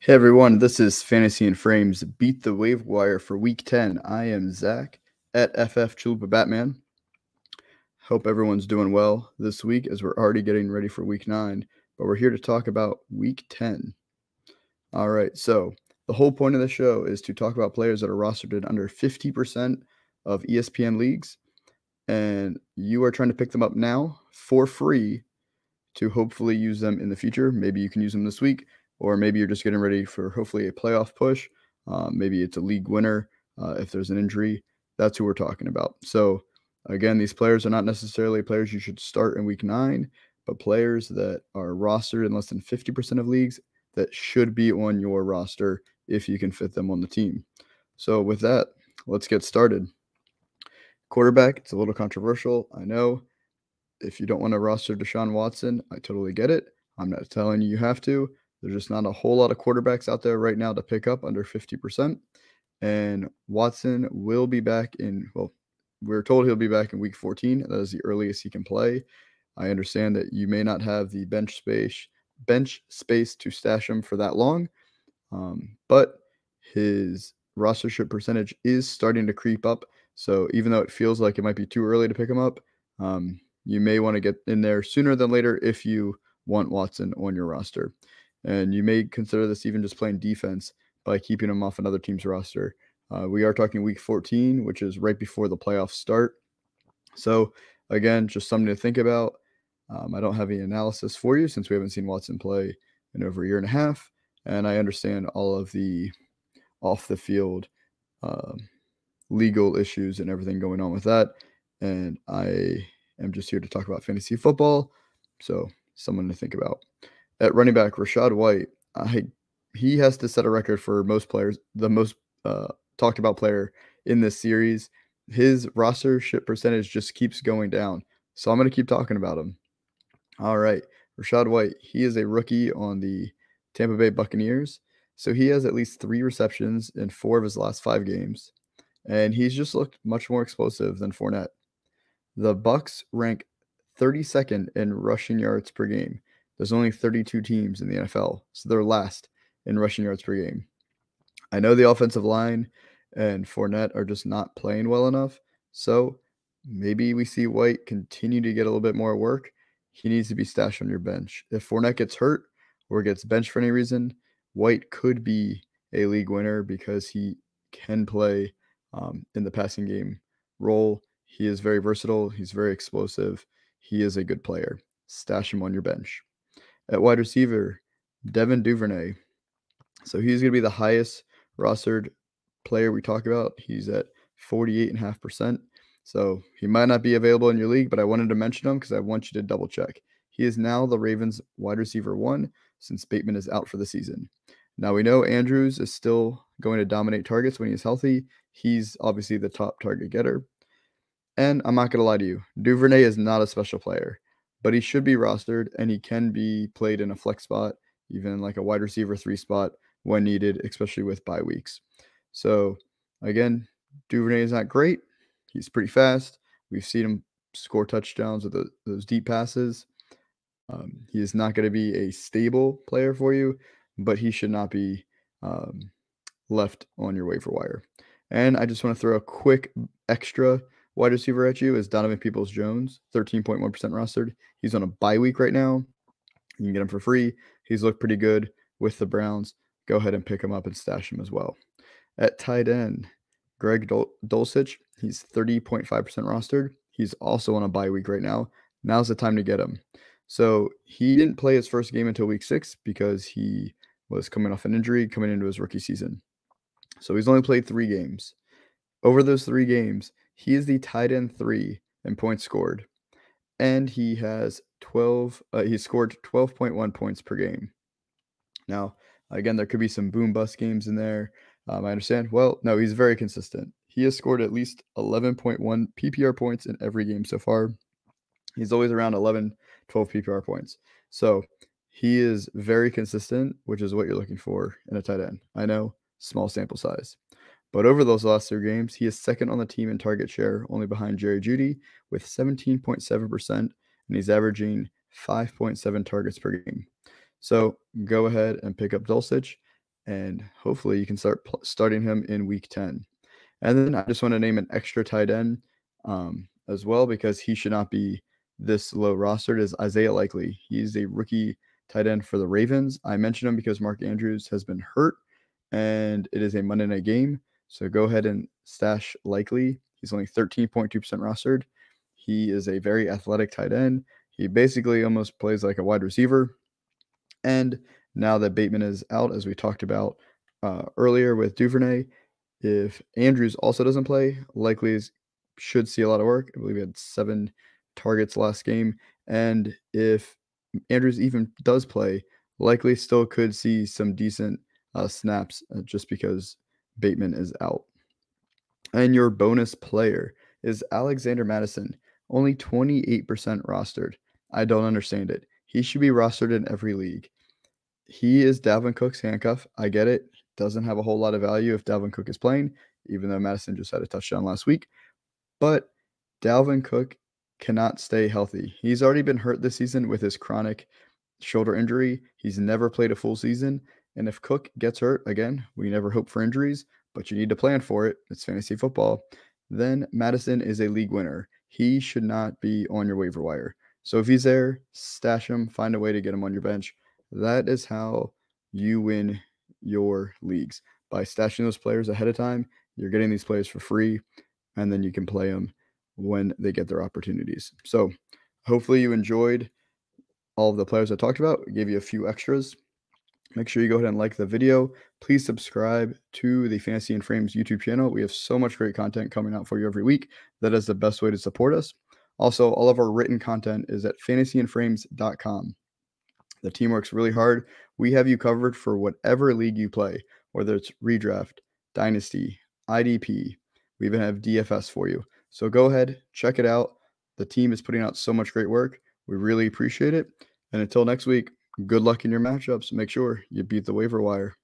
Hey everyone, this is Fantasy and Frames Beat the Waiver Wire for Week 10. I am Zach at FF Chalupa Batman. Hope everyone's doing well this week as we're already getting ready for Week 9, but we're here to talk about Week 10. All right, so the whole point of the show is to talk about players that are rostered in under 50% of ESPN leagues, and you are trying to pick them up now for free to hopefully use them in the future. Maybe you can use them this week, or maybe you're just getting ready for hopefully a playoff push. Maybe it's a league winner if there's an injury. That's who we're talking about. So, again, these players are not necessarily players you should start in week 9, but players that are rostered in less than 50% of leagues that should be on your roster if you can fit them on the team. So, with that, let's get started. Quarterback, it's a little controversial, I know. If you don't want to roster Deshaun Watson, I totally get it. I'm not telling you have to. There's just not a whole lot of quarterbacks out there right now to pick up under 50%. And Watson will be back we're told he'll be back in week 14. That is the earliest he can play. I understand that you may not have the bench space to stash him for that long, but his rostership percentage is starting to creep up. So even though it feels like it might be too early to pick him up, you may want to get in there sooner than later if you want Watson on your roster. And you may consider this even just playing defense by keeping him off another team's roster. We are talking week 14, which is right before the playoffs start. So, again, just something to think about. I don't have any analysis for you since we haven't seen Watson play in over a year and a half. And I understand all of the off the field legal issues and everything going on with that. And I am just here to talk about fantasy football. So, someone to think about. At running back, Rachaad White, he has to set a record for most players, the most talked about player in this series. His rostership percentage just keeps going down. So I'm going to keep talking about him. All right. Rachaad White, he is a rookie on the Tampa Bay Buccaneers. So he has at least 3 receptions in 4 of his last 5 games. And he's just looked much more explosive than Fournette. The Bucs rank 32nd in rushing yards per game. There's only 32 teams in the NFL, so they're last in rushing yards per game. I know the offensive line and Fournette are just not playing well enough, so maybe we see White continue to get a little bit more work. He needs to be stashed on your bench. If Fournette gets hurt or gets benched for any reason, White could be a league winner because he can play in the passing game role. He is very versatile. He's very explosive. He is a good player. Stash him on your bench. At wide receiver, Devin Duvernay. So he's going to be the highest rostered player we talk about. He's at 48.5%. So he might not be available in your league, but I wanted to mention him because I want you to double check. He is now the Ravens wide receiver 1 since Bateman is out for the season. Now we know Andrews is still going to dominate targets when he's healthy. He's obviously the top target getter. And I'm not going to lie to you, Duvernay is not a special player, but he should be rostered and he can be played in a flex spot, even like a wide receiver 3 spot when needed, especially with bye weeks. So again, Duvernay is not great. He's pretty fast. We've seen him score touchdowns with those deep passes. He is not going to be a stable player for you, but he should not be left on your waiver wire. And I just want to throw a quick extra wide receiver at you is Donovan Peoples-Jones, 13.1% rostered. He's on a bye week right now. You can get him for free. He's looked pretty good with the Browns. Go ahead and pick him up and stash him as well. At tight end, Greg Dulcich, he's 30.5% rostered. He's also on a bye week right now. Now's the time to get him. So he didn't play his first game until week 6 because he was coming off an injury coming into his rookie season. So he's only played 3 games. Over those 3 games, he is the tight end 3 in points scored. And he has he scored 12.1 points per game. Now, again, there could be some boom bust games in there. I understand. Well, no, he's very consistent. He has scored at least 11.1 PPR points in every game so far. He's always around 11, 12 PPR points. So he is very consistent, which is what you're looking for in a tight end. I know, small sample size. But over those last 3 games, he is second on the team in target share, only behind Jerry Jeudy with 17.7%, and he's averaging 5.7 targets per game. So go ahead and pick up Dulcich. and hopefully you can start starting him in week 10. And then I just want to name an extra tight end as well, because he should not be this low rostered, is Isaiah Likely. He's a rookie tight end for the Ravens. I mentioned him because Mark Andrews has been hurt, and it is a Monday night game. So go ahead and stash Likely. He's only 13.2% rostered. He is a very athletic tight end. He basically almost plays like a wide receiver. And now that Bateman is out, as we talked about earlier with Duvernay, if Andrews also doesn't play, Likely should see a lot of work. I believe he had 7 targets last game. And if Andrews even does play, Likely still could see some decent snaps just because Bateman is out. And your bonus player is Alexander Madison, only 28% rostered. I don't understand it. He should be rostered in every league. He is Dalvin Cook's handcuff. I get it. Doesn't have a whole lot of value if Dalvin Cook is playing, even though Madison just had a touchdown last week. But Dalvin Cook cannot stay healthy. He's already been hurt this season with his chronic shoulder injury. He's never played a full season. And if Cook gets hurt, again, we never hope for injuries, but you need to plan for it. It's fantasy football. Then Madison is a league winner. He should not be on your waiver wire. So if he's there, stash him, find a way to get him on your bench. That is how you win your leagues. By stashing those players ahead of time, you're getting these players for free, and then you can play them when they get their opportunities. So hopefully you enjoyed all of the players I talked about. I gave you a few extras. Make sure you go ahead and like the video. Please subscribe to the Fantasy and Frames YouTube channel. We have so much great content coming out for you every week. That is the best way to support us. Also, all of our written content is at fantasyandframes.com. The team works really hard. We have you covered for whatever league you play, whether it's Redraft, Dynasty, IDP. We even have DFS for you. So go ahead, check it out. The team is putting out so much great work. We really appreciate it. And until next week, good luck in your matchups. Make sure you beat the waiver wire.